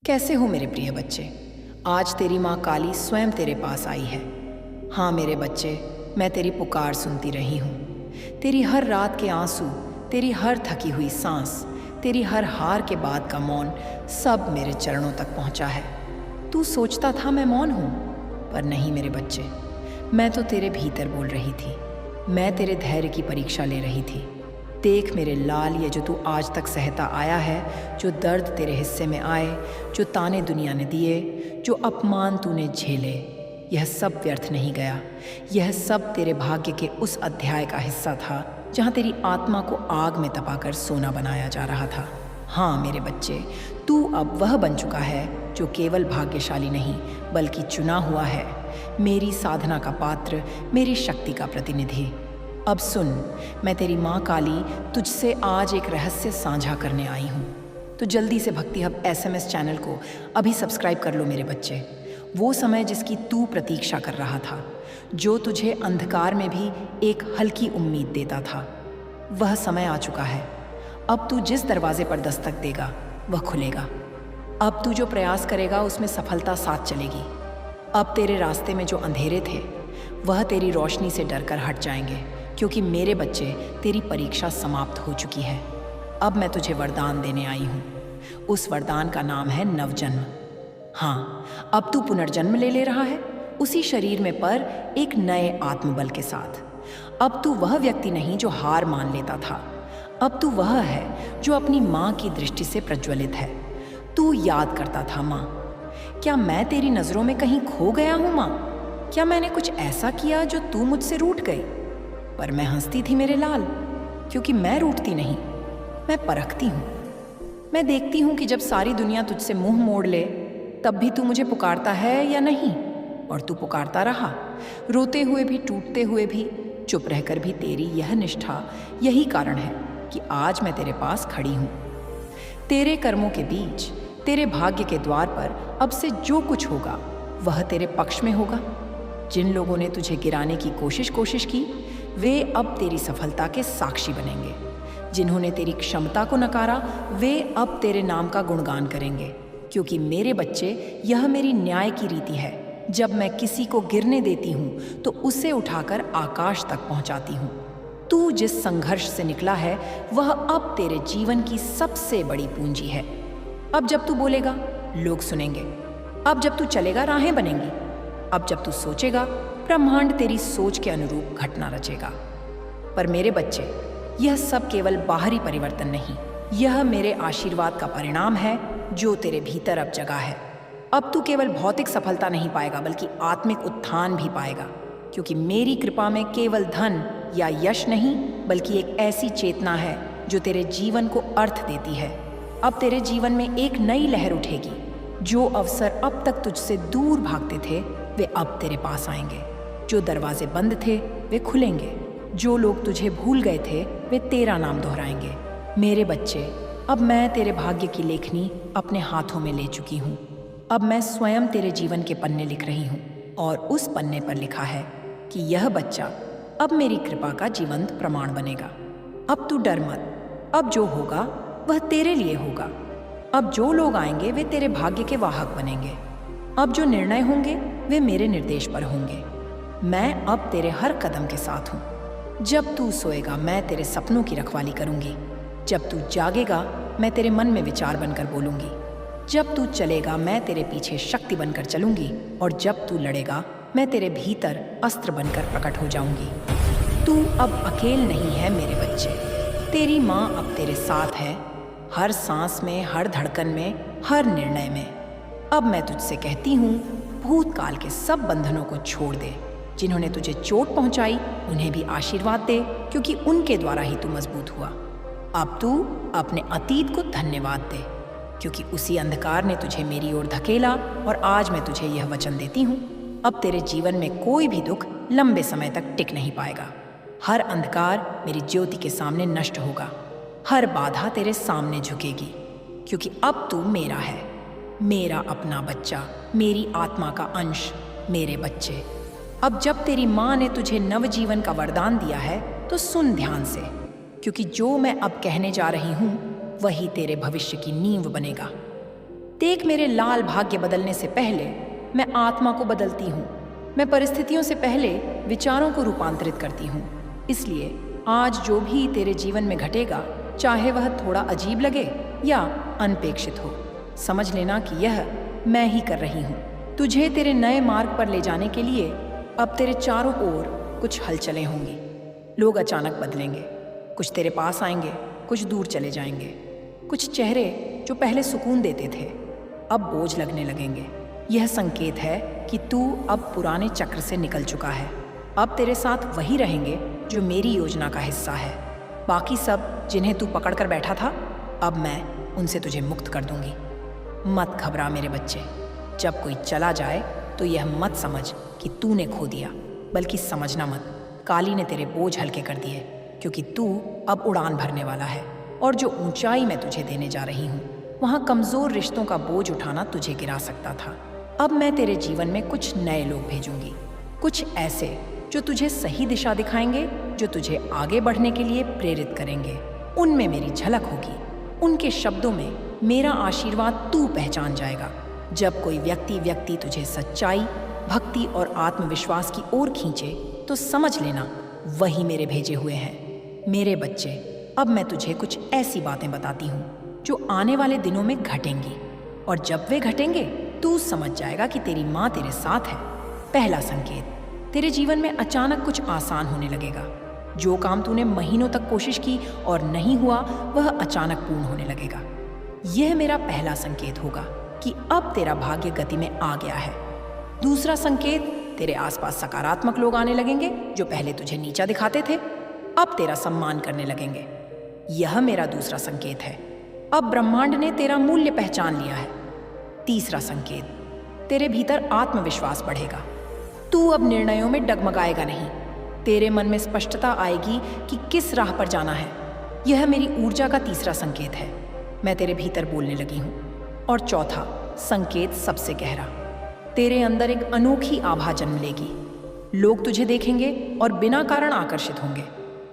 कैसे हो मेरे प्रिय बच्चे? आज तेरी माँ काली स्वयं तेरे पास आई है। हाँ मेरे बच्चे, मैं तेरी पुकार सुनती रही हूँ। तेरी हर रात के आंसू, तेरी हर थकी हुई सांस, तेरी हर हार के बाद का मौन, सब मेरे चरणों तक पहुँचा है। तू सोचता था मैं मौन हूँ, पर नहीं मेरे बच्चे, मैं तो तेरे भीतर बोल रही थी। मैं तेरे धैर्य की परीक्षा ले रही थी। देख मेरे लाल, ये जो तू आज तक सहता आया है, जो दर्द तेरे हिस्से में आए, जो ताने दुनिया ने दिए, जो अपमान तूने झेले, यह सब व्यर्थ नहीं गया। यह सब तेरे भाग्य के उस अध्याय का हिस्सा था जहाँ तेरी आत्मा को आग में तपाकर सोना बनाया जा रहा था। हाँ मेरे बच्चे, तू अब वह बन चुका है जो केवल भाग्यशाली नहीं बल्कि चुना हुआ है, मेरी साधना का पात्र, मेरी शक्ति का प्रतिनिधि। अब सुन, मैं तेरी माँ काली तुझसे आज एक रहस्य साझा करने आई हूँ। तो जल्दी से भक्ति हब SMS चैनल को अभी सब्सक्राइब कर लो मेरे बच्चे। वो समय जिसकी तू प्रतीक्षा कर रहा था, जो तुझे अंधकार में भी एक हल्की उम्मीद देता था, वह समय आ चुका है। अब तू जिस दरवाजे पर दस्तक देगा वह खुलेगा। अब तू जो प्रयास करेगा उसमें सफलता साथ चलेगी। अब तेरे रास्ते में जो अंधेरे थे वह तेरी रोशनी से डरकर हट जाएंगे, क्योंकि मेरे बच्चे तेरी परीक्षा समाप्त हो चुकी है। अब मैं तुझे वरदान देने आई हूँ। उस वरदान का नाम है नवजन्म। हाँ, अब तू पुनर्जन्म ले रहा है, उसी शरीर में पर एक नए आत्मबल के साथ। अब तू वह व्यक्ति नहीं जो हार मान लेता था। अब तू वह है जो अपनी माँ की दृष्टि से प्रज्वलित है। तू याद करता था, माँ, क्या मैं तेरी नज़रों में कहीं खो गया हूँ माँ? क्या मैंने कुछ ऐसा किया जो तू मुझसे रूठ गई? पर मैं हंसती थी मेरे लाल, क्योंकि मैं रूठती नहीं, मैं परखती हूँ। मैं देखती हूँ कि जब सारी दुनिया तुझसे मुंह मोड़ ले तब भी तू मुझे पुकारता है या नहीं। और तू पुकारता रहा, रोते हुए भी, टूटते हुए भी, चुप रहकर भी। तेरी यह निष्ठा यही कारण है कि आज मैं तेरे पास खड़ी हूँ। तेरे कर्मों के बीच, तेरे भाग्य के द्वार पर अब से जो कुछ होगा वह तेरे पक्ष में होगा। जिन लोगों ने तुझे गिराने की कोशिश की, वे अब तेरी सफलता के साक्षी बनेंगे। जिन्होंने तेरी क्षमता को नकारा, वे अब तेरे नाम का गुणगान करेंगे। क्योंकि मेरे बच्चे, यह मेरी न्याय की रीति है। जब मैं किसी को गिरने देती हूँ तो उसे उठाकर आकाश तक पहुँचाती हूँ। तू जिस संघर्ष से निकला है वह अब तेरे जीवन की सबसे बड़ी पूंजी है। अब जब तू बोलेगा, लोग सुनेंगे। अब जब तू चलेगा, राहें बनेंगी। अब जब तू सोचेगा, ब्रह्मांड तेरी सोच के अनुरूप घटना रचेगा। पर मेरे बच्चे, यह सब केवल बाहरी परिवर्तन नहीं, यह मेरे आशीर्वाद का परिणाम है जो तेरे भीतर अब जगा है। अब तू केवल भौतिक सफलता नहीं पाएगा बल्कि आत्मिक उत्थान भी पाएगा, क्योंकि मेरी कृपा में केवल धन या यश नहीं बल्कि एक ऐसी चेतना है जो तेरे जीवन को अर्थ देती है। अब तेरे जीवन में एक नई लहर उठेगी। जो अवसर अब तक तुझसे दूर भागते थे वे अब तेरे पास आएंगे। जो दरवाजे बंद थे वे खुलेंगे। जो लोग तुझे भूल गए थे वे तेरा नाम दोहराएंगे। मेरे बच्चे, अब मैं तेरे भाग्य की लेखनी अपने हाथों में ले चुकी हूँ। अब मैं स्वयं तेरे जीवन के पन्ने लिख रही हूँ, और उस पन्ने पर लिखा है कि यह बच्चा अब मेरी कृपा का जीवंत प्रमाण बनेगा। अब तू डर मत। अब जो होगा वह तेरे लिए होगा। अब जो लोग आएंगे वे तेरे भाग्य के वाहक बनेंगे। अब जो निर्णय होंगे वे मेरे निर्देश पर होंगे। मैं अब तेरे हर कदम के साथ हूँ। जब तू सोएगा मैं तेरे सपनों की रखवाली करूँगी। जब तू जागेगा मैं तेरे मन में विचार बनकर बोलूँगी। जब तू चलेगा मैं तेरे पीछे शक्ति बनकर चलूँगी, और जब तू लड़ेगा मैं तेरे भीतर अस्त्र बनकर प्रकट हो जाऊँगी। तू अब अकेल नहीं है मेरे बच्चे। तेरी माँ अब तेरे साथ है, हर सांस में, हर धड़कन में, हर निर्णय में। अब मैं तुझसे कहती हूँ, भूतकाल के सब बंधनों को छोड़ दे। जिन्होंने तुझे चोट पहुँचाई उन्हें भी आशीर्वाद दे, क्योंकि उनके द्वारा ही तू मजबूत हुआ। अब तू अपने अतीत को धन्यवाद दे, क्योंकि उसी अंधकार ने तुझे मेरी ओर धकेला, और आज मैं तुझे यह वचन देती हूँ, अब तेरे जीवन में कोई भी दुख लंबे समय तक टिक नहीं पाएगा। हर अंधकार मेरी ज्योति के सामने नष्ट होगा। हर बाधा तेरे सामने झुकेगी, क्योंकि अब तू मेरा है, मेरा अपना बच्चा, मेरी आत्मा का अंश। मेरे बच्चे, अब जब तेरी माँ ने तुझे नवजीवन का वरदान दिया है तो सुन ध्यान से, क्योंकि जो मैं अब कहने जा रही हूँ वही तेरे भविष्य की नींव बनेगा। देख, मेरे लाल भाग्य बदलने से पहले मैं आत्मा को बदलती हूँ। मैं परिस्थितियों से पहले विचारों को रूपांतरित करती हूँ। इसलिए आज जो भी तेरे जीवन में घटेगा, चाहे वह थोड़ा अजीब लगे या अनपेक्षित हो, समझ लेना कि यह मैं ही कर रही हूँ। तुझे तेरे नए मार्ग पर ले जाने के लिए अब तेरे चारों ओर कुछ हलचलें होंगी। लोग अचानक बदलेंगे, कुछ तेरे पास आएंगे, कुछ दूर चले जाएंगे। कुछ चेहरे जो पहले सुकून देते थे अब बोझ लगने लगेंगे। यह संकेत है कि तू अब पुराने चक्र से निकल चुका है। अब तेरे साथ वही रहेंगे जो मेरी योजना का हिस्सा है। बाकी सब जिन्हें तू पकड़ कर बैठा था, अब मैं उनसे तुझे मुक्त कर दूंगी। मत घबरा मेरे बच्चे। जब कोई चला जाए तो यह मत समझ कि तूने खो दिया, बल्कि समझना मत, काली ने तेरे बोझ हल्के कर दिए, क्योंकि तू अब उड़ान भरने वाला है। और जो ऊंचाई मैं तुझे देने जा रही हूँ, वहाँ कमजोर रिश्तों का बोझ उठाना तुझे गिरा सकता था। अब मैं तेरे जीवन में कुछ नए लोग भेजूंगी, कुछ ऐसे जो तुझे सही दिशा दिखाएंगे, जो तुझे आगे बढ़ने के लिए प्रेरित करेंगे। उनमें मेरी झलक होगी, उनके शब्दों में मेरा आशीर्वाद तू पहचान जाएगा। जब कोई व्यक्ति तुझे सच्चाई, भक्ति और आत्मविश्वास की ओर खींचे, तो समझ लेना वही मेरे भेजे हुए हैं। मेरे बच्चे, अब मैं तुझे कुछ ऐसी बातें बताती हूँ जो आने वाले दिनों में घटेंगी, और जब वे घटेंगे तू समझ जाएगा कि तेरी माँ तेरे साथ है। पहला संकेत, तेरे जीवन में अचानक कुछ आसान होने लगेगा। जो काम तूने महीनों तक कोशिश की और नहीं हुआ, वह अचानक पूर्ण होने लगेगा। यह मेरा पहला संकेत होगा कि अब तेरा भाग्य गति में आ गया है। दूसरा संकेत, तेरे आसपास सकारात्मक लोग आने लगेंगे जो पहले तुझे नीचा दिखाते थे, अब तेरा सम्मान करने लगेंगे। यह मेरा दूसरा संकेत है। अब ब्रह्मांड ने तेरा मूल्य पहचान लिया है। तीसरा संकेत, तेरे भीतर आत्मविश्वास बढ़ेगा। तू अब निर्णयों में डगमगाएगा नहीं। तेरे मन में स्पष्टता आएगी कि किस राह पर जाना है। यह मेरी ऊर्जा का तीसरा संकेत है। मैं तेरे भीतर बोलने लगी हूँ। और चौथा संकेत सबसे गहरा, तेरे अंदर एक अनोखी आभा जन्म लेगी। लोग तुझे देखेंगे और बिना कारण आकर्षित होंगे।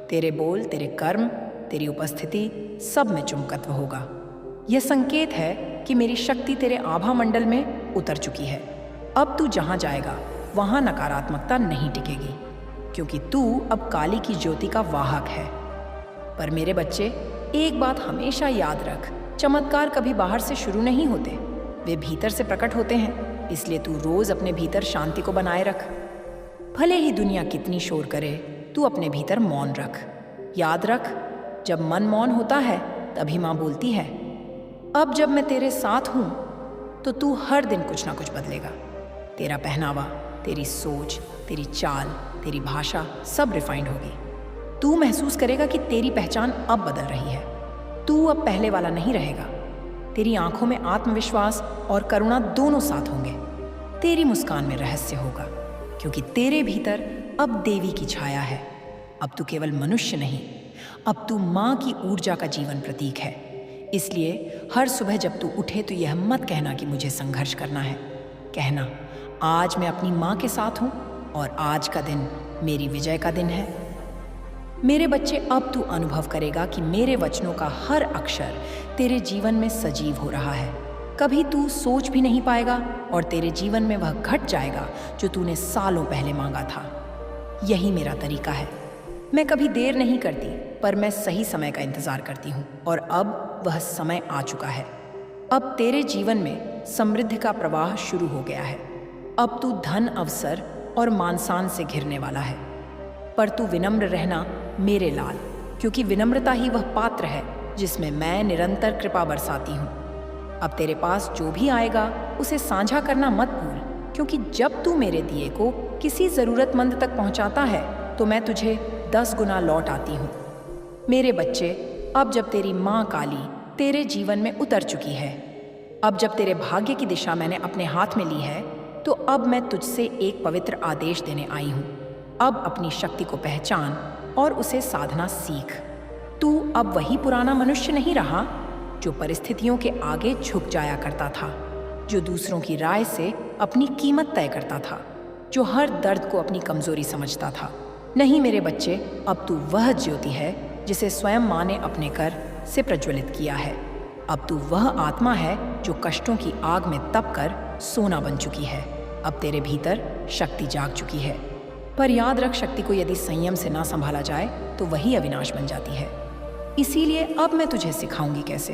तेरे बोल, तेरे कर्म, तेरी उपस्थिति, सब में चुंबकत्व होगा। यह संकेत है कि मेरी शक्ति तेरे आभा मंडल में उतर चुकी है। अब तू जहाँ जाएगा वहाँ नकारात्मकता नहीं टिकेगी, क्योंकि तू अब काली की ज्योति का वाहक है। पर मेरे बच्चे, एक बात हमेशा याद रख, चमत्कार कभी बाहर से शुरू नहीं होते, वे भीतर से प्रकट होते हैं। इसलिए तू रोज अपने भीतर शांति को बनाए रख। भले ही दुनिया कितनी शोर करे, तू अपने भीतर मौन रख। याद रख, जब मन मौन होता है तभी माँ बोलती है। अब जब मैं तेरे साथ हूँ तो तू हर दिन कुछ ना कुछ बदलेगा। तेरा पहनावा, तेरी सोच, तेरी चाल, तेरी भाषा सब रिफाइंड होगी। तू महसूस करेगा कि तेरी पहचान अब बदल रही है। तू अब पहले वाला नहीं रहेगा। तेरी आंखों में आत्मविश्वास और करुणा दोनों साथ होंगे। तेरी मुस्कान में रहस्य होगा, क्योंकि तेरे भीतर अब देवी की छाया है। अब तू केवल मनुष्य नहीं, अब तू माँ की ऊर्जा का जीवन प्रतीक है। इसलिए हर सुबह जब तू उठे तो यह मत कहना कि मुझे संघर्ष करना है। कहना, आज मैं अपनी माँ के साथ हूँ और आज का दिन मेरी विजय का दिन है। मेरे बच्चे, अब तू अनुभव करेगा कि मेरे वचनों का हर अक्षर तेरे जीवन में सजीव हो रहा है। कभी तू सोच भी नहीं पाएगा और तेरे जीवन में वह घट जाएगा जो तूने सालों पहले मांगा था। यही मेरा तरीका है। मैं कभी देर नहीं करती, पर मैं सही समय का इंतजार करती हूँ, और अब वह समय आ चुका है। अब तेरे जीवन में समृद्धि का प्रवाह शुरू हो गया है। अब तू धन, अवसर और मानसान से घिरने वाला है। पर तू विनम्र रहना मेरे लाल, क्योंकि विनम्रता ही वह पात्र है जिसमें मैं निरंतर कृपा बरसाती हूँ। अब तेरे पास जो भी आएगा उसे साझा करना मत भूल, क्योंकि जब तू मेरे दिए को किसी ज़रूरतमंद तक पहुँचाता है तो मैं तुझे 10 गुना लौट आती हूँ। मेरे बच्चे, अब जब तेरी माँ काली तेरे जीवन में उतर चुकी है, अब जब तेरे भाग्य की दिशा मैंने अपने हाथ में ली है, तो अब मैं तुझसे एक पवित्र आदेश देने आई हूँ। अब अपनी शक्ति को पहचान और उसे साधना सीख। तू अब वही पुराना मनुष्य नहीं रहा जो परिस्थितियों के आगे झुक जाया करता था, जो दूसरों की राय से अपनी कीमत तय करता था, जो हर दर्द को अपनी कमजोरी समझता था। नहीं मेरे बच्चे, अब तू वह ज्योति है जिसे स्वयं माँ ने अपने कर से प्रज्वलित किया है। अब तू वह आत्मा है जो कष्टों की आग में तप कर सोना बन चुकी है। अब तेरे भीतर शक्ति जाग चुकी है। पर याद रख, शक्ति को यदि संयम से ना संभाला जाए तो वही अविनाश बन जाती है। इसीलिए अब मैं तुझे सिखाऊंगी कैसे।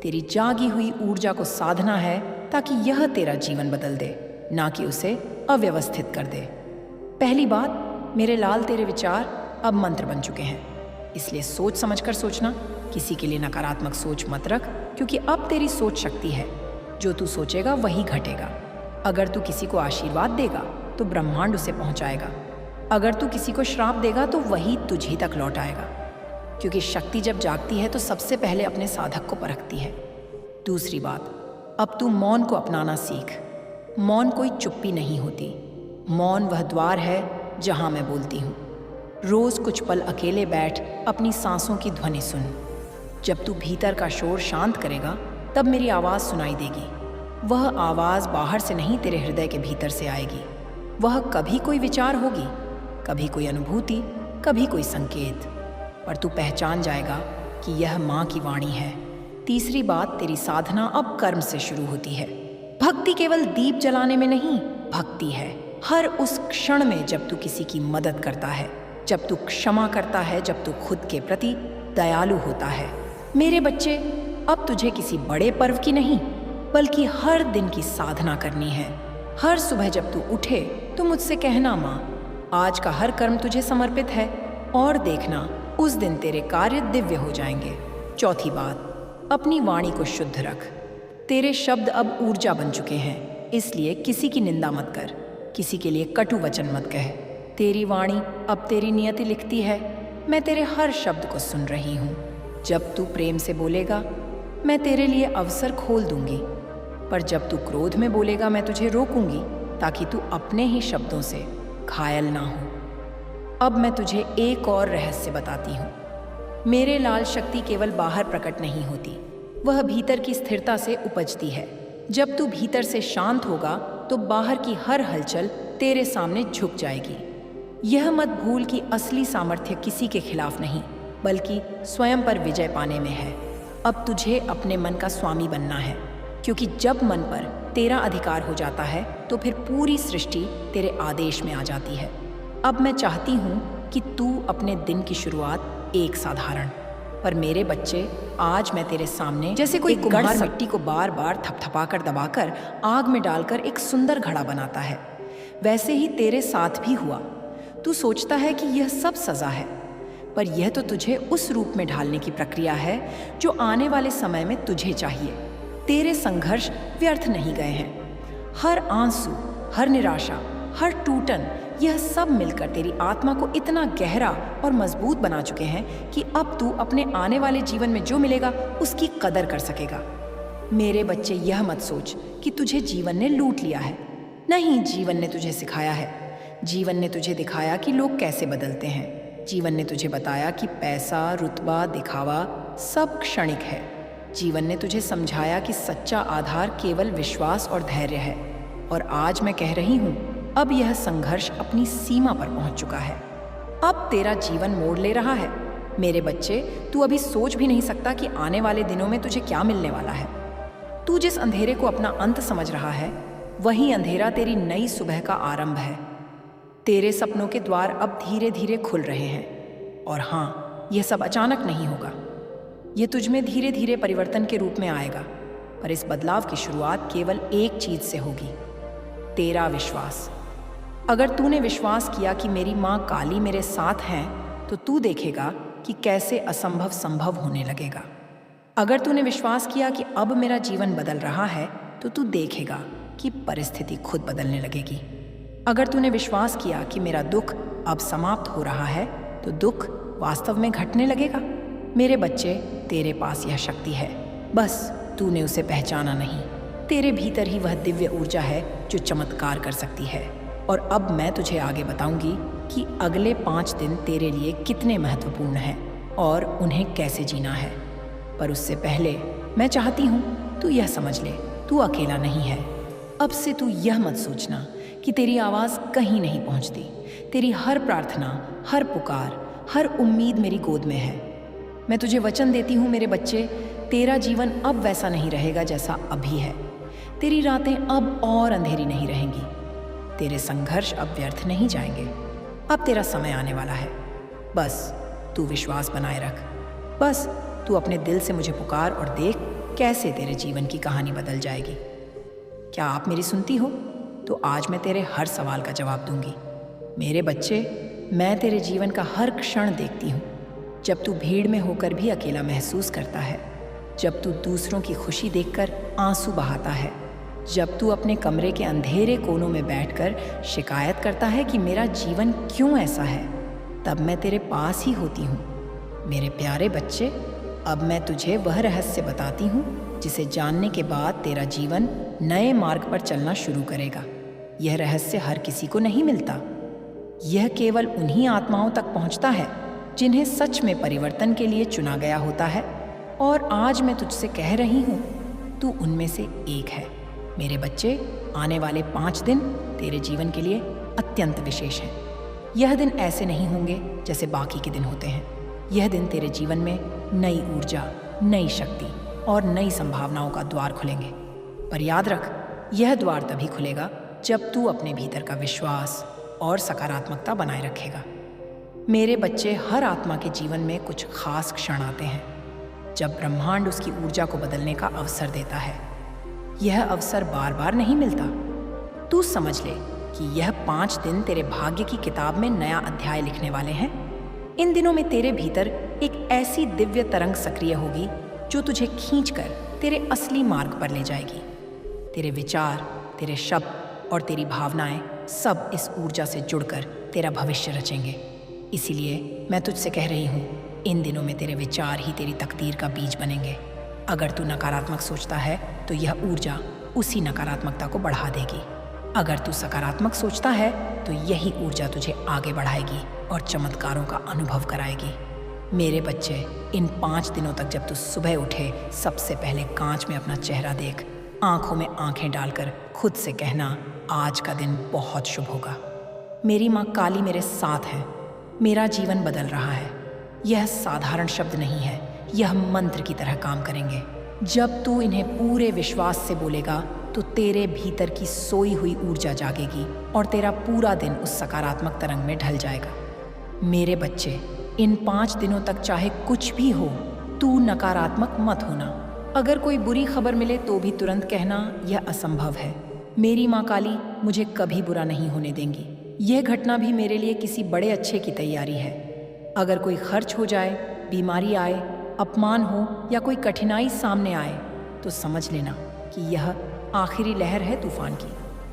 तेरी जागी हुई ऊर्जा को साधना है ताकि यह तेरा जीवन बदल दे, ना कि उसे अव्यवस्थित कर दे। पहली बात, मेरे लाल तेरे विचार अब मंत्र बन चुके हैं, इसलिए सोच समझकर सोचना। किसी के लिए नकारात्मक सोच मत रख, क्योंकि अब तेरी सोच शक्ति है। जो तू सोचेगा वही घटेगा। अगर तू किसी को आशीर्वाद देगा तो ब्रह्मांड उसे पहुंचाएगा। अगर तू किसी को श्राप देगा तो वही तुझी तक लौट आएगा, क्योंकि शक्ति जब जागती है तो सबसे पहले अपने साधक को परखती है। दूसरी बात, अब तू मौन को अपनाना सीख। मौन कोई चुप्पी नहीं होती। मौन वह द्वार है जहां मैं बोलती हूँ। रोज कुछ पल अकेले बैठ अपनी सांसों की ध्वनि सुन। जब तू भीतर का शोर शांत करेगा तब मेरी आवाज़ सुनाई देगी। वह आवाज़ बाहर से नहीं, तेरे हृदय के भीतर से आएगी। वह कभी कोई विचार होगी, कभी कोई अनुभूति, कभी कोई संकेत, पर तू पहचान जाएगा कि यह माँ की वाणी है। तीसरी बात, तेरी साधना अब कर्म से शुरू होती है। भक्ति केवल दीप जलाने में नहीं, भक्ति है हर उस क्षण में जब तू किसी की मदद करता है, जब तू क्षमा करता है, जब तू खुद के प्रति दयालु होता है। मेरे बच्चे, अब तुझे किसी बड़े पर्व की नहीं बल्कि हर दिन की साधना करनी है। हर सुबह जब तू उठे तो मुझसे कहना, माँ आज का हर कर्म तुझे समर्पित है, और देखना उस दिन तेरे कार्य दिव्य हो जाएंगे। चौथी बात, अपनी वाणी को शुद्ध रख। तेरे शब्द अब ऊर्जा बन चुके हैं, इसलिए किसी की निंदा मत कर, किसी के लिए कटु वचन मत कह। तेरी वाणी अब तेरी नियति लिखती है। मैं तेरे हर शब्द को सुन रही हूँ। जब तू प्रेम से बोलेगा मैं तेरे लिए अवसर खोल दूंगी, पर जब तू क्रोध में बोलेगा मैं तुझे रोकूंगी, ताकि तू अपने ही शब्दों से घायल ना हो। अब मैं तुझे एक और रहस्य बताती हूँ। मेरे लाल शक्ति केवल बाहर प्रकट नहीं होती, वह भीतर की स्थिरता से उपजती है। जब तू भीतर से शांत होगा तो बाहर की हर हलचल तेरे सामने झुक जाएगी। यह मत भूल कि असली सामर्थ्य किसी के खिलाफ नहीं, बल्कि स्वयं पर विजय पाने में है। अब तुझे अपने मन का स्वामी बनना है, क्योंकि जब मन पर तेरा अधिकार हो जाता है तो फिर पूरी सृष्टि तेरे आदेश में आ जाती है। अब मैं चाहती हूँ कि तू अपने दिन की शुरुआत एक साधारण, पर मेरे बच्चे, आज मैं तेरे सामने जैसे कोई कुम्हार मिट्टी को बार बार थपथपाकर दबाकर आग में डालकर एक सुंदर घड़ा बनाता है, वैसे ही तेरे साथ भी हुआ। तू सोचता है कि यह सब सजा है, पर यह तो तुझे उस रूप में ढालने की प्रक्रिया है जो आने वाले समय में तुझे चाहिए। तेरे संघर्ष व्यर्थ नहीं गए हैं। हर आंसू, हर निराशा, हर टूटन, यह सब मिलकर तेरी आत्मा को इतना गहरा और मजबूत बना चुके हैं कि अब तू अपने आने वाले जीवन में जो मिलेगा उसकी कदर कर सकेगा। मेरे बच्चे, यह मत सोच कि तुझे जीवन ने लूट लिया है। नहीं, जीवन ने तुझे सिखाया है। जीवन ने तुझे दिखाया कि लोग कैसे बदलते हैं। जीवन ने तुझे बताया कि पैसा, रुतबा, दिखावा सब क्षणिक है। जीवन ने तुझे समझाया कि सच्चा आधार केवल विश्वास और धैर्य है। और आज मैं कह रही हूँ, अब यह संघर्ष अपनी सीमा पर पहुंच चुका है। अब तेरा जीवन मोड़ ले रहा है। मेरे बच्चे, तू अभी सोच भी नहीं सकता कि आने वाले दिनों में तुझे क्या मिलने वाला है। तू जिस अंधेरे को अपना अंत समझ रहा है, वही अंधेरा तेरी नई सुबह का आरंभ है। तेरे सपनों के द्वार अब धीरे धीरे खुल रहे हैं। और हाँ, यह सब अचानक नहीं होगा। ये तुझ में धीरे धीरे परिवर्तन के रूप में आएगा, पर इस बदलाव की शुरुआत केवल एक चीज से होगी, तेरा विश्वास। अगर तूने विश्वास किया कि मेरी माँ काली मेरे साथ हैं, तो तू देखेगा कि कैसे असंभव संभव होने लगेगा। अगर तूने विश्वास किया कि अब मेरा जीवन बदल रहा है, तो तू देखेगा कि परिस्थिति खुद बदलने लगेगी। अगर तूने विश्वास किया कि मेरा दुख अब समाप्त हो रहा है, तो दुख वास्तव में घटने लगेगा। मेरे बच्चे, तेरे पास यह शक्ति है, बस तूने उसे पहचाना नहीं। तेरे भीतर ही वह दिव्य ऊर्जा है जो चमत्कार कर सकती है। और अब मैं तुझे आगे बताऊंगी कि अगले 5 दिन तेरे लिए कितने महत्वपूर्ण हैं और उन्हें कैसे जीना है। पर उससे पहले मैं चाहती हूँ तू यह समझ ले, तू अकेला नहीं है। अब से तू यह मत सोचना कि तेरी आवाज़ कहीं नहीं पहुँचती। तेरी हर प्रार्थना, हर पुकार, हर उम्मीद मेरी गोद में है। मैं तुझे वचन देती हूँ मेरे बच्चे, तेरा जीवन अब वैसा नहीं रहेगा जैसा अभी है। तेरी रातें अब और अंधेरी नहीं रहेंगी। तेरे संघर्ष अब व्यर्थ नहीं जाएंगे। अब तेरा समय आने वाला है। बस तू विश्वास बनाए रख। बस तू अपने दिल से मुझे पुकार और देख कैसे तेरे जीवन की कहानी बदल जाएगी। क्या आप मेरी सुनती हो? तो आज मैं तेरे हर सवाल का जवाब दूंगी। मेरे बच्चे, मैं तेरे जीवन का हर क्षण देखती हूँ। जब तू भीड़ में होकर भी अकेला महसूस करता है, जब तू दूसरों की खुशी देखकर आंसू बहाता है, जब तू अपने कमरे के अंधेरे कोनों में बैठकर शिकायत करता है कि मेरा जीवन क्यों ऐसा है, तब मैं तेरे पास ही होती हूँ। मेरे प्यारे बच्चे, अब मैं तुझे वह रहस्य बताती हूँ जिसे जानने के बाद तेरा जीवन नए मार्ग पर चलना शुरू करेगा। यह रहस्य हर किसी को नहीं मिलता। यह केवल उन्हीं आत्माओं तक पहुँचता है जिन्हें सच में परिवर्तन के लिए चुना गया होता है। और आज मैं तुझसे कह रही हूँ, तू उनमें से एक है। मेरे बच्चे, आने वाले 5 दिन तेरे जीवन के लिए अत्यंत विशेष हैं। यह दिन ऐसे नहीं होंगे जैसे बाकी के दिन होते हैं। यह दिन तेरे जीवन में नई ऊर्जा, नई शक्ति और नई संभावनाओं का द्वार खुलेंगे। पर याद रख, यह द्वार तभी खुलेगा जब तू अपने भीतर का विश्वास और सकारात्मकता बनाए रखेगा। मेरे बच्चे, हर आत्मा के जीवन में कुछ खास क्षण आते हैं जब ब्रह्मांड उसकी ऊर्जा को बदलने का अवसर देता है। यह अवसर बार बार नहीं मिलता। तू समझ ले कि यह 5 दिन तेरे भाग्य की किताब में नया अध्याय लिखने वाले हैं। इन दिनों में तेरे भीतर एक ऐसी दिव्य तरंग सक्रिय होगी जो तुझे खींचकर तेरे असली मार्ग पर ले जाएगी। तेरे विचार, तेरे शब्द और तेरी भावनाएं सब इस ऊर्जा से जुड़कर तेरा भविष्य रचेंगे। इसीलिए मैं तुझसे कह रही हूँ, इन दिनों में तेरे विचार ही तेरी तकदीर का बीज बनेंगे। अगर तू नकारात्मक सोचता है तो यह ऊर्जा उसी नकारात्मकता को बढ़ा देगी। अगर तू सकारात्मक सोचता है तो यही ऊर्जा तुझे आगे बढ़ाएगी और चमत्कारों का अनुभव कराएगी। मेरे बच्चे, इन 5 दिनों तक जब तू सुबह उठे, सबसे पहले कांच में अपना चेहरा देख। आंखों में आंखें डालकर खुद से कहना, आज का दिन बहुत शुभ होगा। मेरी माँ काली मेरे साथ है। मेरा जीवन बदल रहा है। यह साधारण शब्द नहीं है, यह मंत्र की तरह काम करेंगे। जब तू इन्हें पूरे विश्वास से बोलेगा तो तेरे भीतर की सोई हुई ऊर्जा जागेगी और तेरा पूरा दिन उस सकारात्मक तरंग में ढल जाएगा। मेरे बच्चे, इन 5 दिनों तक चाहे कुछ भी हो, तू नकारात्मक मत होना। अगर कोई बुरी खबर मिले तो भी तुरंत कहना, यह असंभव है। मेरी माँ काली मुझे कभी बुरा नहीं होने देंगी। यह घटना भी मेरे लिए किसी बड़े अच्छे की तैयारी है। अगर कोई खर्च हो जाए, बीमारी आए, अपमान हो या कोई कठिनाई सामने आए तो समझ लेना कि यह आखिरी लहर है तूफान की।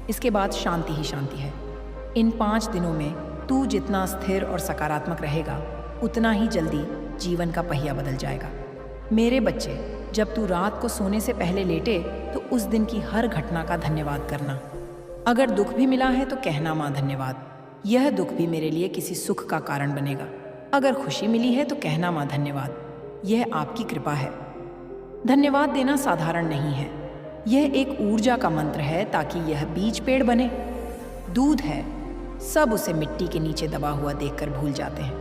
इसके बाद शांति ही शांति है। इन 5 दिनों में तू जितना स्थिर और सकारात्मक रहेगा, उतना ही जल्दी जीवन का पहिया बदल जाएगा। मेरे बच्चे, जब तू रात को सोने से पहले लेटे तो उस दिन की हर घटना का धन्यवाद करना। अगर दुख भी मिला है तो कहना, माँ धन्यवाद, यह दुख भी मेरे लिए किसी सुख का कारण बनेगा। अगर खुशी मिली है तो कहना, माँ धन्यवाद, यह आपकी कृपा है। धन्यवाद देना साधारण नहीं है, यह एक ऊर्जा का मंत्र है ताकि यह बीज पेड़ बने। दूध है, सब उसे मिट्टी के नीचे दबा हुआ देखकर भूल जाते हैं,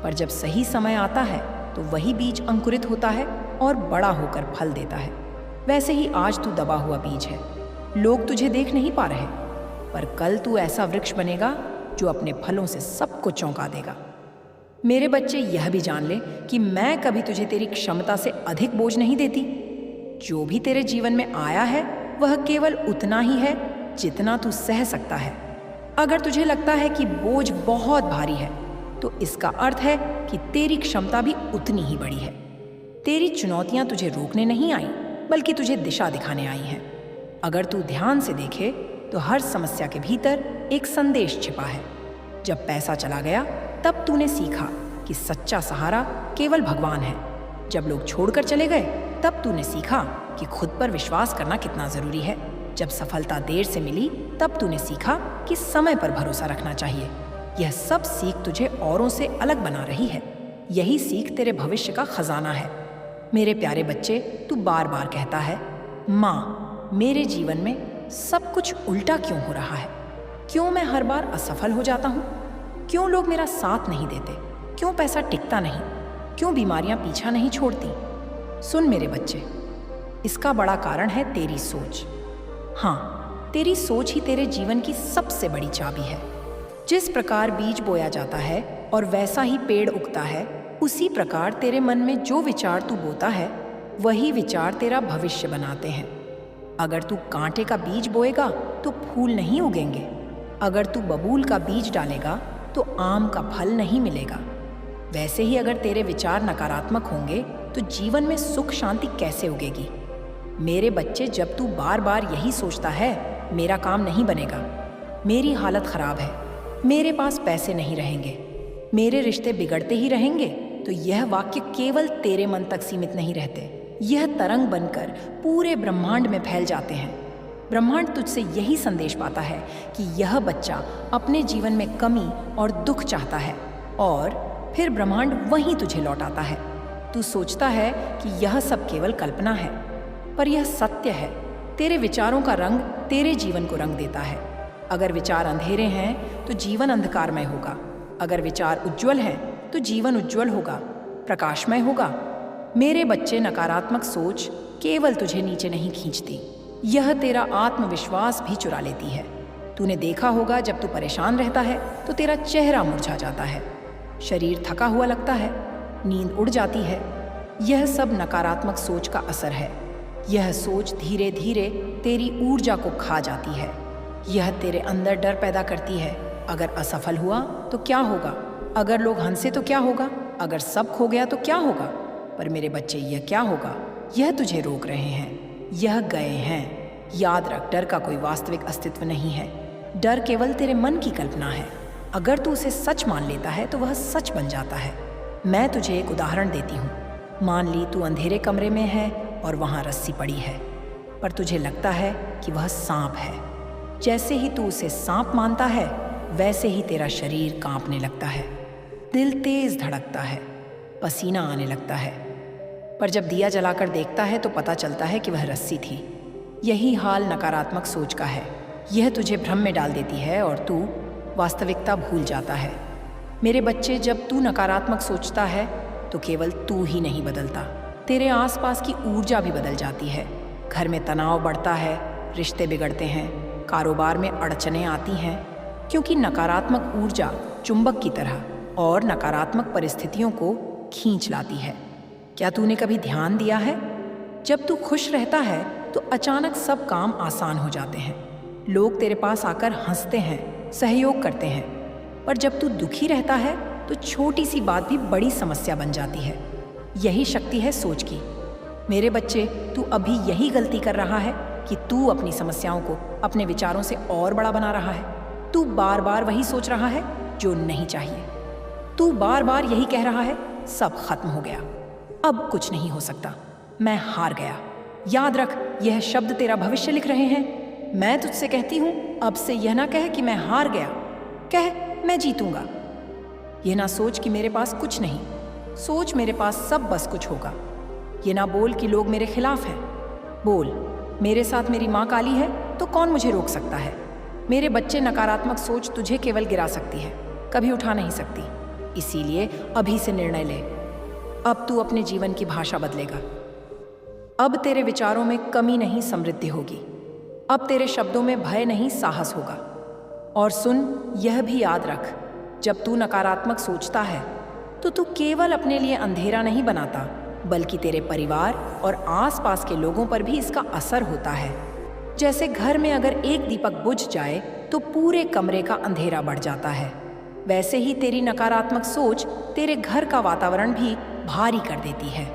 पर जब सही समय आता है तो वही बीज अंकुरित होता है और बड़ा होकर फल देता है। वैसे ही आज तू दबा हुआ बीज है। लोग तुझे देख नहीं पा रहे, पर कल तू ऐसा वृक्ष बनेगा जो अपने फलों से सबको चौंका देगा। मेरे बच्चे, यह भी जान ले कि मैं कभी तुझे तेरी क्षमता से अधिक बोझ नहीं देती। जो भी तेरे जीवन में आया है वह केवल उतना ही है जितना तू सह सकता है। अगर तुझे लगता है कि बोझ बहुत भारी है तो इसका अर्थ है कि तेरी क्षमता भी उतनी ही बड़ी है। तेरी चुनौतियां तुझे रोकने नहीं आई, बल्कि तुझे दिशा दिखाने आई हैं। अगर तू ध्यान से देखे तो हर समस्या के भीतर एक संदेश छिपा है। जब पैसा चला गया तब तूने सीखा कि सच्चा सहारा केवल भगवान है। जब लोग छोड़कर चले गए तब तूने सीखा कि खुद पर विश्वास करना कितना जरूरी है। जब सफलता देर से मिली तब तूने सीखा कि समय पर भरोसा रखना चाहिए। यह सब सीख तुझे औरों से अलग बना रही है। यही सीख तेरे भविष्य का खजाना है। मेरे प्यारे बच्चे, तू बार बार कहता है, माँ, मेरे जीवन में सब कुछ उल्टा क्यों हो रहा है? क्यों मैं हर बार असफल हो जाता हूँ? क्यों लोग मेरा साथ नहीं देते? क्यों पैसा टिकता नहीं? क्यों बीमारियाँ पीछा नहीं छोड़ती? सुन मेरे बच्चे, इसका बड़ा कारण है तेरी सोच। हाँ, तेरी सोच ही तेरे जीवन की सबसे बड़ी चाबी है। जिस प्रकार बीज बोया जाता है और वैसा ही पेड़ उगता है, उसी प्रकार तेरे मन में जो विचार तू बोता है, वही विचार तेरा भविष्य बनाते हैं। अगर तू कांटे का बीज बोएगा तो फूल नहीं उगेंगे। अगर तू बबूल का बीज डालेगा तो आम का फल नहीं मिलेगा। वैसे ही अगर तेरे विचार नकारात्मक होंगे तो जीवन में सुख शांति कैसे उगेगी? मेरे बच्चे, जब तू बार बार यही सोचता है, मेरा काम नहीं बनेगा, मेरी हालत खराब है, मेरे पास पैसे नहीं रहेंगे, मेरे रिश्ते बिगड़ते ही रहेंगे, तो यह वाक्य केवल तेरे मन तक सीमित नहीं रहते। यह तरंग बनकर पूरे ब्रह्मांड में फैल जाते हैं। ब्रह्मांड तुझसे यही संदेश पाता है कि यह बच्चा अपने जीवन में कमी और दुख चाहता है, और फिर ब्रह्मांड वहीं तुझे लौटाता है। तू सोचता है कि यह सब केवल कल्पना है, पर यह सत्य है। तेरे विचारों का रंग तेरे जीवन को रंग देता है। अगर विचार अंधेरे हैं तो जीवन अंधकारमय होगा। अगर विचार उज्जवल हैं तो जीवन उज्जवल होगा, प्रकाशमय होगा। मेरे बच्चे, नकारात्मक सोच केवल तुझे नीचे नहीं खींचती, यह तेरा आत्मविश्वास भी चुरा लेती है। तूने देखा होगा, जब तू परेशान रहता है तो तेरा चेहरा मुरझा जाता है, शरीर थका हुआ लगता है, नींद उड़ जाती है। यह सब नकारात्मक सोच का असर है। यह सोच धीरे धीरे तेरी ऊर्जा को खा जाती है। यह तेरे अंदर डर पैदा करती है। अगर असफल हुआ तो क्या होगा? अगर लोग हंसे तो क्या होगा? अगर सब खो गया तो क्या होगा? पर मेरे बच्चे, यह क्या होगा? यह तुझे रोक रहे हैं, यह गए हैं। याद रख, डर का कोई वास्तविक अस्तित्व नहीं है। डर केवल तेरे मन की कल्पना है। अगर तू उसे सच मान लेता है तो वह सच बन जाता है। मैं तुझे एक उदाहरण देती हूँ। मान ली तू अंधेरे कमरे में है और वहाँ रस्सी पड़ी है, पर तुझे लगता है कि वह सांप है। जैसे ही तू उसे सांप मानता है, वैसे ही तेरा शरीर कांपने लगता है, दिल तेज धड़कता है, पसीना आने लगता है। पर जब दिया जलाकर देखता है तो पता चलता है कि वह रस्सी थी। यही हाल नकारात्मक सोच का है। यह तुझे भ्रम में डाल देती है और तू वास्तविकता भूल जाता है। मेरे बच्चे, जब तू नकारात्मक सोचता है तो केवल तू ही नहीं बदलता, तेरे आसपास की ऊर्जा भी बदल जाती है। घर में तनाव बढ़ता है, रिश्ते बिगड़ते हैं, कारोबार में अड़चनें आती हैं, क्योंकि नकारात्मक ऊर्जा चुंबक की तरह और नकारात्मक परिस्थितियों को खींच लाती है। क्या तूने कभी ध्यान दिया है, जब तू खुश रहता है तो अचानक सब काम आसान हो जाते हैं। लोग तेरे पास आकर हंसते हैं, सहयोग करते हैं। पर जब तू दुखी रहता है तो छोटी सी बात भी बड़ी समस्या बन जाती है। यही शक्ति है सोच की। मेरे बच्चे, तू अभी यही गलती कर रहा है कि तू अपनी समस्याओं को अपने विचारों से और बड़ा बना रहा है। तू बार बार वही सोच रहा है जो नहीं चाहिए। तू बार बार यही कह रहा है, सब खत्म हो गया, अब कुछ नहीं हो सकता, मैं हार गया। याद रख, यह शब्द तेरा भविष्य लिख रहे हैं। मैं तुझसे कहती हूँ, अब से यह ना कह कि मैं हार गया, कह मैं जीतूंगा। यह ना सोच कि मेरे पास कुछ नहीं, सोच मेरे पास सब बस कुछ होगा। ये ना बोल कि लोग मेरे खिलाफ हैं, बोल मेरे साथ मेरी माँ काली है तो कौन मुझे रोक सकता है। मेरे बच्चे, नकारात्मक सोच तुझे केवल गिरा सकती है, कभी उठा नहीं सकती। इसीलिए अभी से निर्णय ले। अब तू अपने जीवन की भाषा बदलेगा। अब तेरे विचारों में कमी नहीं, समृद्धि होगी। अब तेरे शब्दों में भय नहीं, साहस होगा। और सुन, यह भी याद रख, जब तू नकारात्मक सोचता है तो तू केवल अपने लिए अंधेरा नहीं बनाता, बल्कि तेरे परिवार और आसपास के लोगों पर भी इसका असर होता है। जैसे घर में अगर एक दीपक बुझ जाए तो पूरे कमरे का अंधेरा बढ़ जाता है, वैसे ही तेरी नकारात्मक सोच तेरे घर का वातावरण भी भारी कर देती है।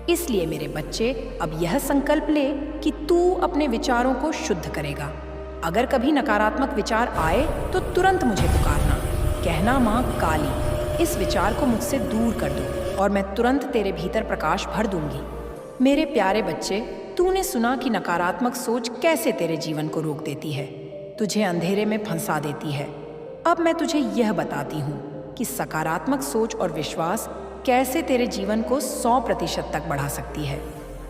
इसलिए मेरे बच्चे, अब यह संकल्प ले कि तू अपने विचारों को शुद्ध करेगा। अगर कभी नकारात्मक विचार आए तो तुरंत मुझे पुकारना, कहना माँ काली, इस विचार को मुझसे दूर कर दो और मैं तुरंत तेरे भीतर प्रकाश भर दूंगी। मेरे प्यारे बच्चे, तूने सुना कि नकारात्मक सोच कैसे तेरे जीवन को रोक देती है, तुझे अंधेरे में फंसा देती है। अब मैं तुझे यह बताती हूँ कि सकारात्मक सोच और विश्वास कैसे तेरे जीवन को 100% तक बढ़ा सकती है,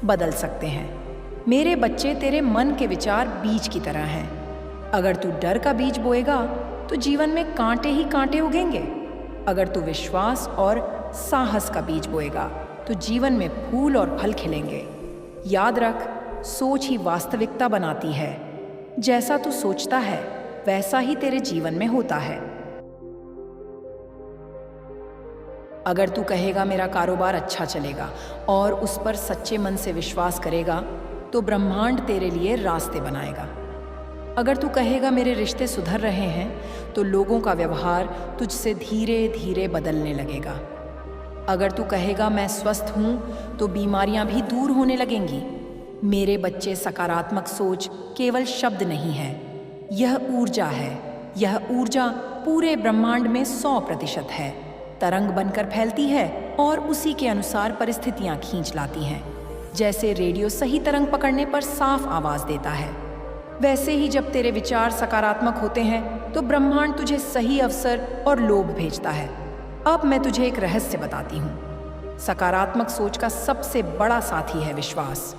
बदल सकते हैं। मेरे बच्चे, तेरे मन के विचार बीज की तरह हैं। अगर तू डर का बीज बोएगा तो जीवन में कांटे ही कांटे उगेंगे। अगर तू विश्वास और साहस का बीज बोएगा तो जीवन में फूल और फल खिलेंगे। याद रख, सोच ही वास्तविकता बनाती है। जैसा तू सोचता है वैसा ही तेरे जीवन में होता है। अगर तू कहेगा मेरा कारोबार अच्छा चलेगा और उस पर सच्चे मन से विश्वास करेगा तो ब्रह्मांड तेरे लिए रास्ते बनाएगा। अगर तू कहेगा मेरे रिश्ते सुधर रहे हैं तो लोगों का व्यवहार तुझसे धीरे धीरे बदलने लगेगा। अगर तू कहेगा मैं स्वस्थ हूँ तो बीमारियां भी दूर होने लगेंगी। मेरे बच्चे, सकारात्मक सोच केवल शब्द नहीं है, यह ऊर्जा है। यह ऊर्जा पूरे ब्रह्मांड में 100% है, तरंग बनकर फैलती है और उसी के अनुसार परिस्थितियां खींच लाती हैं। जैसे रेडियो सही तरंग पकड़ने पर साफ आवाज देता है, वैसे ही जब तेरे विचार सकारात्मक होते हैं तो ब्रह्मांड तुझे सही अवसर और लोभ भेजता है। अब मैं तुझे एक रहस्य बताती हूँ। सकारात्मक सोच का सबसे बड़ा साथी है विश्वास।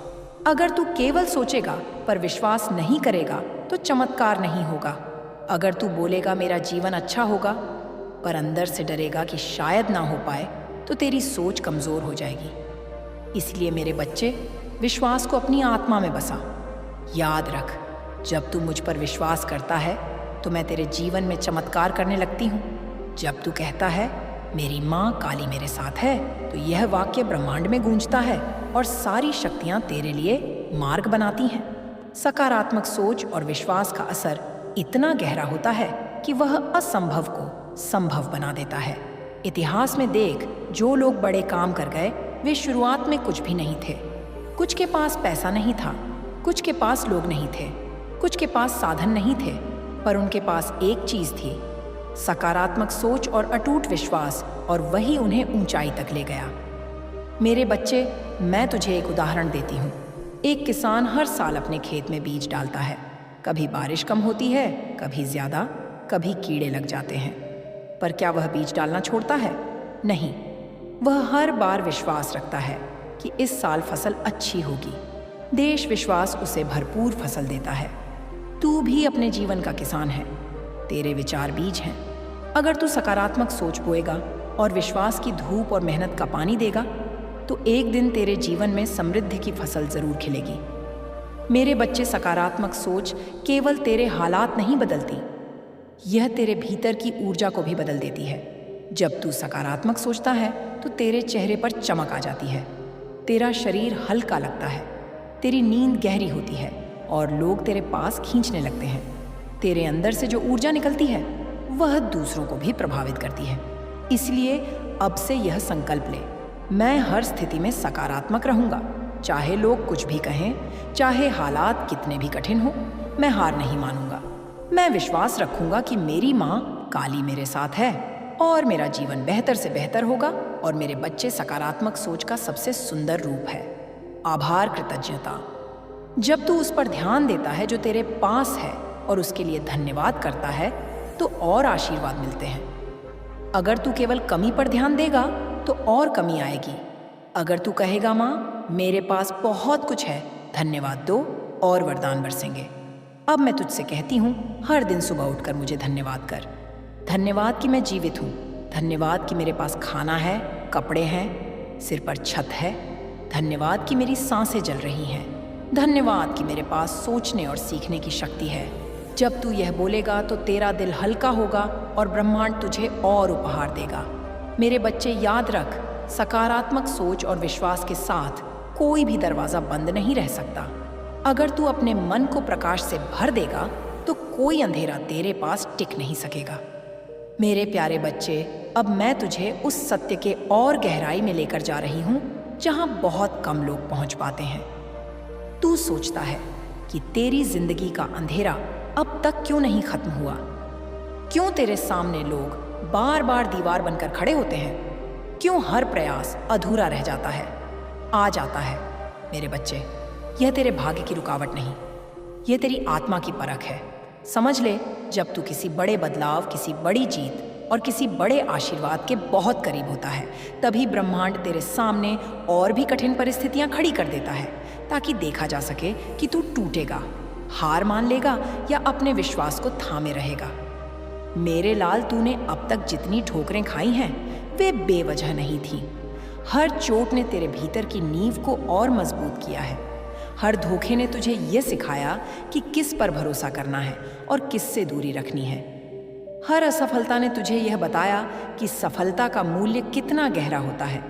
अगर तू केवल सोचेगा पर विश्वास नहीं करेगा तो चमत्कार नहीं होगा। अगर तू बोलेगा मेरा जीवन अच्छा होगा पर अंदर से डरेगा कि शायद ना हो पाए तो तेरी सोच कमजोर हो जाएगी। इसलिए मेरे बच्चे, विश्वास को अपनी आत्मा में बसा। याद रख, जब तू मुझ पर विश्वास करता है तो मैं तेरे जीवन में चमत्कार करने लगती हूँ। जब तू कहता है मेरी माँ काली मेरे साथ है तो यह वाक्य ब्रह्मांड में गूंजता है और सारी शक्तियाँ तेरे लिए मार्ग बनाती हैं। सकारात्मक सोच और विश्वास का असर इतना गहरा होता है कि वह असंभव को संभव बना देता है। इतिहास में देख, जो लोग बड़े काम कर गए वे शुरुआत में कुछ भी नहीं थे। कुछ के पास पैसा नहीं था, कुछ के पास लोग नहीं थे, कुछ के पास साधन नहीं थे, पर उनके पास एक चीज थी, सकारात्मक सोच और अटूट विश्वास, और वही उन्हें ऊंचाई तक ले गया। मेरे बच्चे, मैं तुझे एक उदाहरण देती हूँ। एक किसान हर साल अपने खेत में बीज डालता है। कभी बारिश कम होती है, कभी ज्यादा, कभी कीड़े लग जाते हैं, पर क्या वह बीज डालना छोड़ता है? नहीं, वह हर बार विश्वास रखता है कि इस साल फसल अच्छी होगी। देश विश्वास उसे भरपूर फसल देता है। तू भी अपने जीवन का किसान है, तेरे विचार बीज हैं। अगर तू सकारात्मक सोच बोएगा और विश्वास की धूप और मेहनत का पानी देगा तो एक दिन तेरे जीवन में समृद्धि की फसल जरूर खिलेगी। मेरे बच्चे, सकारात्मक सोच केवल तेरे हालात नहीं बदलती, यह तेरे भीतर की ऊर्जा को भी बदल देती है। जब तू सकारात्मक सोचता है तो तेरे चेहरे पर चमक आ जाती है, तेरा शरीर हल्का लगता है, तेरी नींद गहरी होती है और लोग तेरे पास खींचने लगते हैं। तेरे अंदर से जो ऊर्जा निकलती है वह दूसरों को भी प्रभावित करती है। इसलिए अब से यह संकल्प ले, मैं हर स्थिति में सकारात्मक रहूंगा। चाहे लोग कुछ भी कहें, चाहे हालात कितने भी कठिन हो, मैं हार नहीं मानूंगा। मैं विश्वास रखूंगा कि मेरी माँ काली मेरे साथ है और मेरा जीवन बेहतर से बेहतर होगा। और मेरे बच्चे, सकारात्मक सोच का सबसे सुंदर रूप है आभार, कृतज्ञता। जब तू उस पर ध्यान देता है जो तेरे पास है और उसके लिए धन्यवाद करता है तो और आशीर्वाद मिलते हैं। अगर तू केवल कमी पर ध्यान देगा तो और कमी आएगी। अगर तू कहेगा माँ मेरे पास बहुत कुछ है, धन्यवाद दो, और वरदान बरसेंगे। अब मैं तुझसे कहती हूँ, हर दिन सुबह उठकर मुझे धन्यवाद कर। धन्यवाद कि मैं जीवित हूँ, धन्यवाद कि मेरे पास खाना है, कपड़े हैं, सिर पर छत है, धन्यवाद कि मेरी सांसें जल रही हैं, धन्यवाद कि मेरे पास सोचने और सीखने की शक्ति है। जब तू यह बोलेगा तो तेरा दिल हल्का होगा और ब्रह्मांड तुझे और उपहार देगा। मेरे बच्चे, याद रख, सकारात्मक सोच और विश्वास के साथ कोई भी दरवाजा बंद नहीं रह सकता। अगर तू अपने मन को प्रकाश से भर देगा तो कोई अंधेरा तेरे पास टिक नहीं सकेगा। मेरे प्यारे बच्चे, अब मैं तुझे उस सत्य के और गहराई में लेकर जा रही हूँ जहाँ बहुत कम लोग पहुँच पाते हैं। तू सोचता है कि तेरी जिंदगी का अंधेरा अब तक क्यों नहीं खत्म हुआ? क्यों तेरे सामने लोग बार बार दीवार बनकर खड़े होते हैं? क्यों हर प्रयास अधूरा रह जाता है? आ जाता है मेरे बच्चे, यह तेरे भाग्य की रुकावट नहीं, यह तेरी आत्मा की परख है। समझ ले, जब तू किसी बड़े बदलाव, किसी बड़ी जीत और किसी बड़े आशीर्वाद के बहुत करीब होता है, तभी ब्रह्मांड तेरे सामने और भी कठिन परिस्थितियां खड़ी कर देता है ताकि देखा जा सके कि तू टूटेगा, हार मान लेगा या अपने विश्वास को थामे रहेगा। मेरे लाल, तूने अब तक जितनी ठोकरें खाई हैं वे बेवजह नहीं थी। हर चोट ने तेरे भीतर की नींव को और मजबूत किया है। हर धोखे ने तुझे यह सिखाया कि किस पर भरोसा करना है और किससे दूरी रखनी है। हर असफलता ने तुझे यह बताया कि सफलता का मूल्य कितना गहरा होता है।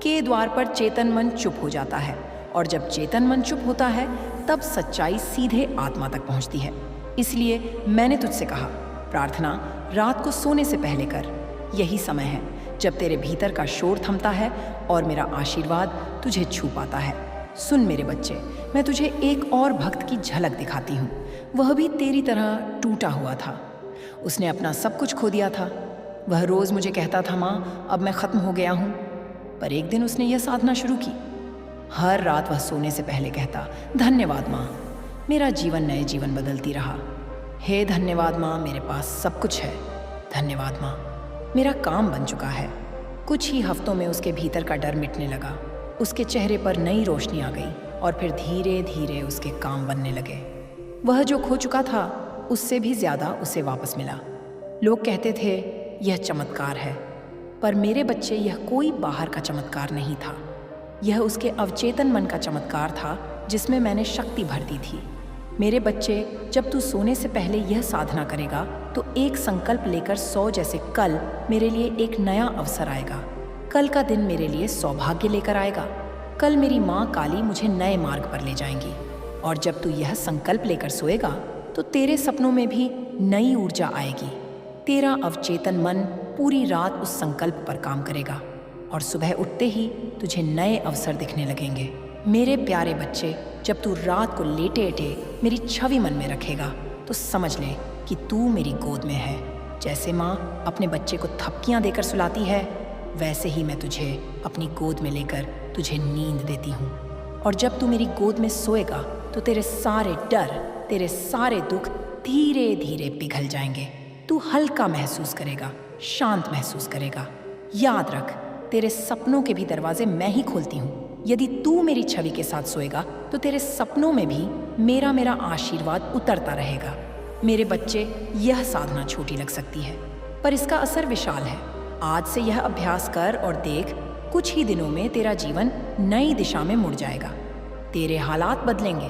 के द्वार पर चेतन मन चुप हो जाता है, और जब चेतन मन चुप होता है तब सच्चाई सीधे आत्मा तक पहुंचती है। इसलिए मैंने तुझसे कहा, प्रार्थना रात को सोने से पहले कर। यही समय है जब तेरे भीतर का शोर थमता है और मेरा आशीर्वाद तुझे छू पाता है। सुन मेरे बच्चे, मैं तुझे एक और भक्त की झलक दिखाती हूँ। वह भी तेरी तरह टूटा हुआ था। उसने अपना सब कुछ खो दिया था। वह रोज़ मुझे कहता था, माँ अब मैं ख़त्म हो गया हूँ। पर एक दिन उसने यह साधना शुरू की। हर रात वह सोने से पहले कहता, धन्यवाद माँ, मेरा जीवन नए जीवन बदलती रहा। हे धन्यवाद माँ, मेरे पास सब कुछ है। धन्यवाद माँ, मेरा काम बन चुका है। कुछ ही हफ्तों में उसके भीतर का डर मिटने लगा। उसके चेहरे पर नई रोशनी आ गई और फिर धीरे धीरे उसके काम बनने लगे। वह जो खो चुका था उससे भी ज़्यादा उसे वापस मिला। लोग कहते थे यह चमत्कार है, पर मेरे बच्चे यह कोई बाहर का चमत्कार नहीं था। यह उसके अवचेतन मन का चमत्कार था जिसमें मैंने शक्ति भर दी थी। मेरे बच्चे, जब तू सोने से पहले यह साधना करेगा तो एक संकल्प लेकर सो, जैसे कल मेरे लिए एक नया अवसर आएगा, कल का दिन मेरे लिए सौभाग्य लेकर आएगा, कल मेरी माँ काली मुझे नए मार्ग पर ले जाएंगी। और जब तू यह संकल्प लेकर सोएगा तो तेरे सपनों में भी नई ऊर्जा आएगी। तेरा अवचेतन मन पूरी रात उस संकल्प पर काम करेगा और सुबह उठते ही तुझे नए अवसर दिखने लगेंगे। मेरे प्यारे बच्चे, जब तू रात को लेटे लेटे मेरी छवि मन में रखेगा तो समझ ले कि तू मेरी गोद में है। जैसे माँ अपने बच्चे को थपकियाँ देकर सुलाती है, वैसे ही मैं तुझे अपनी गोद में लेकर तुझे नींद देती हूँ। और जब तू मेरी गोद में सोएगा तो तेरे सारे डर, तेरे सारे दुख धीरे धीरे पिघल जाएंगे। तू हल्का महसूस करेगा, शांत महसूस करेगा। याद रख, तेरे सपनों के भी दरवाजे मैं ही खोलती हूँ। यदि तू मेरी छवि के साथ सोएगा तो तेरे सपनों में भी मेरा आशीर्वाद उतरता रहेगा। मेरे बच्चे, यह साधना छोटी लग सकती है पर इसका असर विशाल है। आज से यह अभ्यास कर और देख, कुछ ही दिनों में तेरा जीवन नई दिशा में मुड़ जाएगा। तेरे हालात बदलेंगे,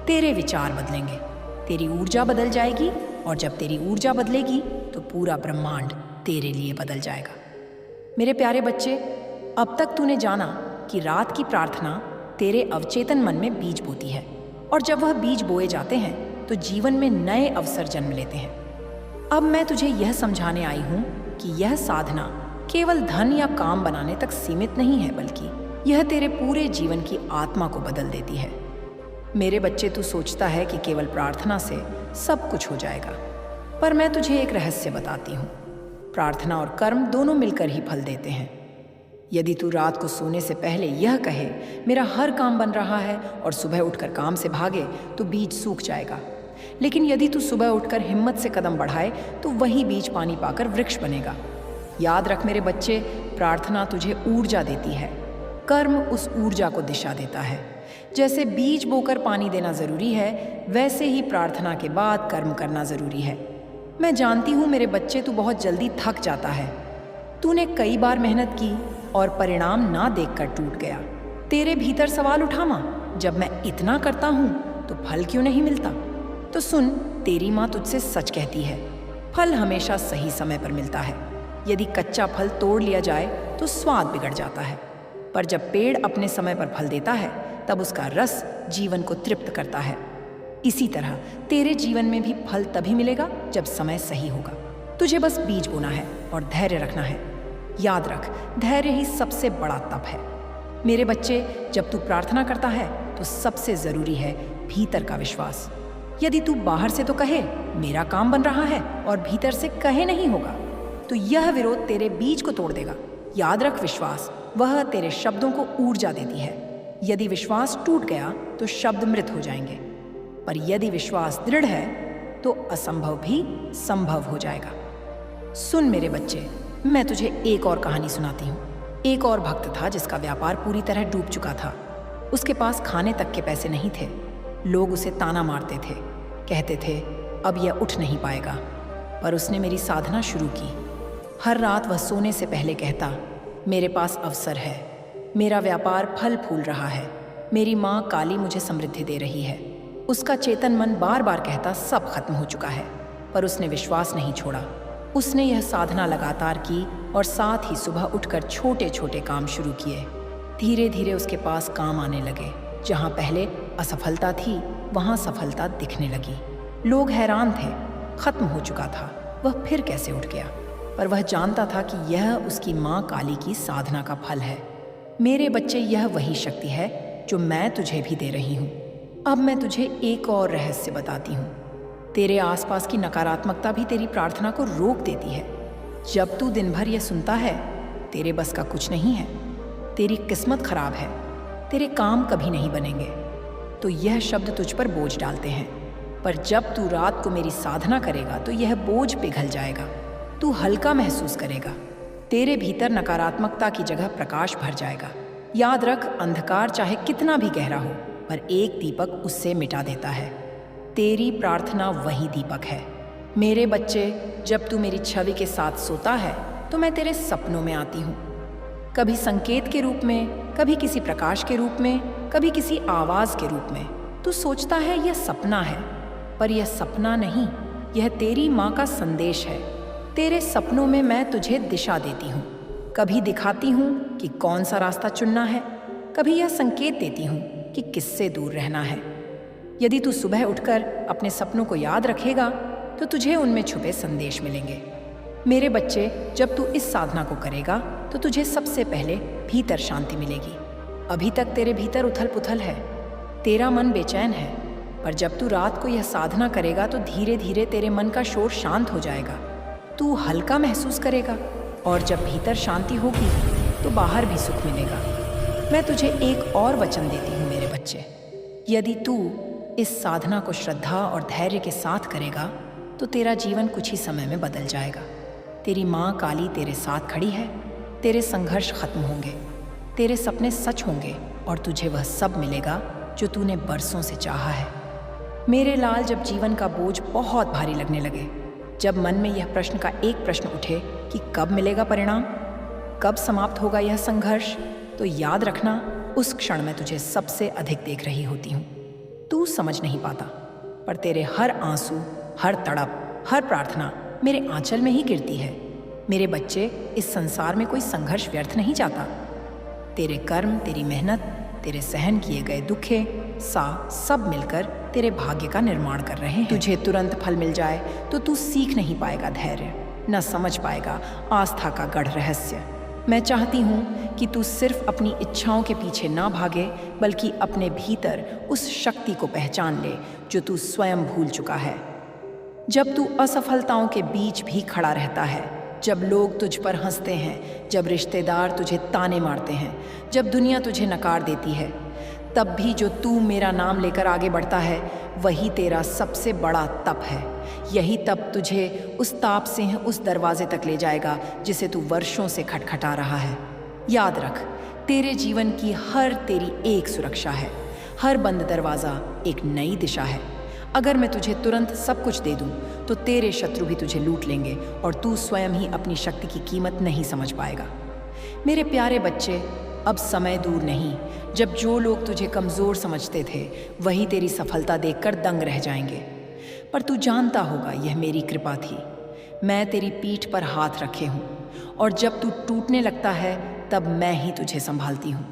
तेरे विचार बदलेंगे, तेरी ऊर्जा बदल जाएगी, और जब तेरी ऊर्जा बदलेगी तो पूरा ब्रह्मांड तेरे लिए बदल जाएगा। मेरे प्यारे बच्चे, अब तक तूने जाना कि रात की प्रार्थना तेरे अवचेतन मन में बीज बोती है, और जब वह बीज बोए जाते हैं तो जीवन में नए अवसर जन्म लेते हैं। अब मैं तुझे यह समझाने आई हूँ कि यह साधना केवल धन या काम बनाने तक सीमित नहीं है, बल्कि यह तेरे पूरे जीवन की आत्मा को बदल देती है। मेरे बच्चे, तू सोचता है कि केवल प्रार्थना से सब कुछ हो जाएगा, पर मैं तुझे एक रहस्य बताती हूँ। प्रार्थना और कर्म दोनों मिलकर ही फल देते हैं। यदि तू रात को सोने से पहले यह कहे, मेरा हर काम बन रहा है, और सुबह उठकर काम से भागे, तो बीज सूख जाएगा। लेकिन यदि तू सुबह उठकर हिम्मत से कदम बढ़ाए तो वही बीज पानी पाकर वृक्ष बनेगा। याद रख मेरे बच्चे, प्रार्थना तुझे ऊर्जा देती है, कर्म उस ऊर्जा को दिशा देता है। जैसे बीज बोकर पानी देना जरूरी है, वैसे ही प्रार्थना के बाद कर्म करना जरूरी है। मैं जानती हूँ मेरे बच्चे, तू बहुत जल्दी थक जाता है। तूने कई बार मेहनत की और परिणाम ना देखकर टूट गया। तेरे भीतर सवाल उठा, माँ जब मैं इतना करता हूँ तो फल क्यों नहीं मिलता? तो सुन, तेरी माँ तुझसे सच कहती है, फल हमेशा सही समय पर मिलता है। यदि कच्चा फल तोड़ लिया जाए तो स्वाद बिगड़ जाता है, पर जब पेड़ अपने समय पर फल देता है तब उसका रस जीवन को तृप्त करता है। इसी तरह तेरे जीवन में भी फल तभी मिलेगा जब समय सही होगा। तुझे बस बीज बोना है और धैर्य रखना है। याद रख, धैर्य ही सबसे बड़ा तप है। मेरे बच्चे, जब तू प्रार्थना करता है तो सबसे जरूरी है भीतर का विश्वास। यदि तू बाहर से तो कहे मेरा काम बन रहा है और भीतर से कहे नहीं होगा, तो यह विरोध तेरे बीज को तोड़ देगा। याद रख, विश्वास वह तेरे शब्दों को ऊर्जा देती है। यदि विश्वास टूट गया तो शब्द मृत हो जाएंगे, पर यदि विश्वास दृढ़ है तो असंभव भी संभव हो जाएगा। सुन मेरे बच्चे, मैं तुझे एक और कहानी सुनाती हूँ। एक और भक्त था जिसका व्यापार पूरी तरह डूब चुका था। उसके पास खाने तक के पैसे नहीं थे। लोग उसे ताना मारते थे, कहते थे अब यह उठ नहीं पाएगा। पर उसने मेरी साधना शुरू की। हर रात वह सोने से पहले कहता, मेरे पास अवसर है, मेरा व्यापार फल फूल रहा है। मेरी माँ काली मुझे समृद्धि दे रही है। उसका चेतन मन बार बार कहता सब खत्म हो चुका है, पर उसने विश्वास नहीं छोड़ा। उसने यह साधना लगातार की और साथ ही सुबह उठकर छोटे छोटे काम शुरू किए। धीरे धीरे उसके पास काम आने लगे। जहाँ पहले असफलता थी वहाँ सफलता दिखने लगी। लोग हैरान थे, खत्म हो चुका था, वह फिर कैसे उठ गया। पर वह जानता था कि यह उसकी माँ काली की साधना का फल है। मेरे बच्चे, यह वही शक्ति है जो मैं तुझे भी दे रही हूँ। अब मैं तुझे एक और रहस्य बताती हूँ। तेरे आसपास की नकारात्मकता भी तेरी प्रार्थना को रोक देती है। जब तू दिन भर यह सुनता है, तेरे बस का कुछ नहीं है, तेरी किस्मत खराब है, तेरे काम कभी नहीं बनेंगे, तो यह शब्द तुझ पर बोझ डालते हैं। पर जब तू रात को मेरी साधना करेगा तो यह बोझ पिघल जाएगा, तू हल्का महसूस करेगा। तेरे भीतर नकारात्मकता की जगह प्रकाश भर जाएगा। याद रख, अंधकार चाहे कितना भी गहरा हो, पर एक दीपक उससे मिटा देता है। तेरी प्रार्थना वही दीपक है। मेरे बच्चे, जब तू मेरी छवि के साथ सोता है तो मैं तेरे सपनों में आती हूँ। कभी संकेत के रूप में, कभी किसी प्रकाश के रूप में, कभी किसी आवाज़ के रूप में। तू सोचता है यह सपना है, पर यह सपना नहीं, यह तेरी माँ का संदेश है। तेरे सपनों में मैं तुझे दिशा देती हूँ। कभी दिखाती हूँ कि कौन सा रास्ता चुनना है, कभी यह संकेत देती हूँ कि किससे दूर रहना है। यदि तू सुबह उठकर अपने सपनों को याद रखेगा तो तुझे उनमें छुपे संदेश मिलेंगे। मेरे बच्चे, जब तू इस साधना को करेगा तो तुझे सबसे पहले भीतर शांति मिलेगी। अभी तक तेरे भीतर उथल पुथल है, तेरा मन बेचैन है, पर जब तू रात को यह साधना करेगा तो धीरे धीरे तेरे मन का शोर शांत हो जाएगा। तू हल्का महसूस करेगा, और जब भीतर शांति होगी तो बाहर भी सुख मिलेगा। मैं तुझे एक और वचन देती हूँ मेरे बच्चे, यदि तू इस साधना को श्रद्धा और धैर्य के साथ करेगा तो तेरा जीवन कुछ ही समय में बदल जाएगा। तेरी माँ काली तेरे साथ खड़ी है। तेरे संघर्ष खत्म होंगे, तेरे सपने सच होंगे, और तुझे वह सब मिलेगा जो तूने बरसों से चाहा है। मेरे लाल, जब जीवन का बोझ बहुत भारी लगने लगे, जब मन में यह प्रश्न का एक प्रश्न उठे कि कब मिलेगा परिणाम, कब समाप्त होगा यह संघर्ष, तो याद रखना, उस क्षण में तुझे सबसे अधिक देख रही होती हूँ। तू समझ नहीं पाता, पर तेरे हर आंसू, हर तड़प, हर प्रार्थना मेरे आंचल में ही गिरती है। मेरे बच्चे, इस संसार में कोई संघर्ष व्यर्थ नहीं जाता। तेरे कर्म, तेरी मेहनत, तेरे सहन किए गए दुखे सब मिलकर तेरे भाग्य का निर्माण कर रहे हैं। तुझे तुरंत फल मिल जाए तो तू सीख नहीं पाएगा धैर्य, न समझ पाएगा आस्था का गढ़ रहस्य। मैं चाहती हूँ कि तू सिर्फ अपनी इच्छाओं के पीछे ना भागे, बल्कि अपने भीतर उस शक्ति को पहचान ले जो तू स्वयं भूल चुका है। जब तू असफलताओं के बीच भी खड़ा रहता है, जब लोग तुझ पर हंसते हैं, जब रिश्तेदार तुझे ताने मारते हैं, जब दुनिया तुझे नकार देती है, तब भी जो तू मेरा नाम लेकर आगे बढ़ता है, वही तेरा सबसे बड़ा तप है। यही तप तुझे उस ताप से उस दरवाजे तक ले जाएगा जिसे तू वर्षों से खटखटा रहा है। याद रख, तेरे जीवन की हर तेरी एक सुरक्षा है, हर बंद दरवाज़ा एक नई दिशा है। अगर मैं तुझे तुरंत सब कुछ दे दूं, तो तेरे शत्रु भी तुझे लूट लेंगे और तू स्वयं ही अपनी शक्ति की कीमत नहीं समझ पाएगा। मेरे प्यारे बच्चे, अब समय दूर नहीं जब जो लोग तुझे कमज़ोर समझते थे वही तेरी सफलता देखकर दंग रह जाएंगे। पर तू जानता होगा यह मेरी कृपा थी। मैं तेरी पीठ पर हाथ रखे हूँ, और जब तू टूटने लगता है तब मैं ही तुझे संभालती हूँ।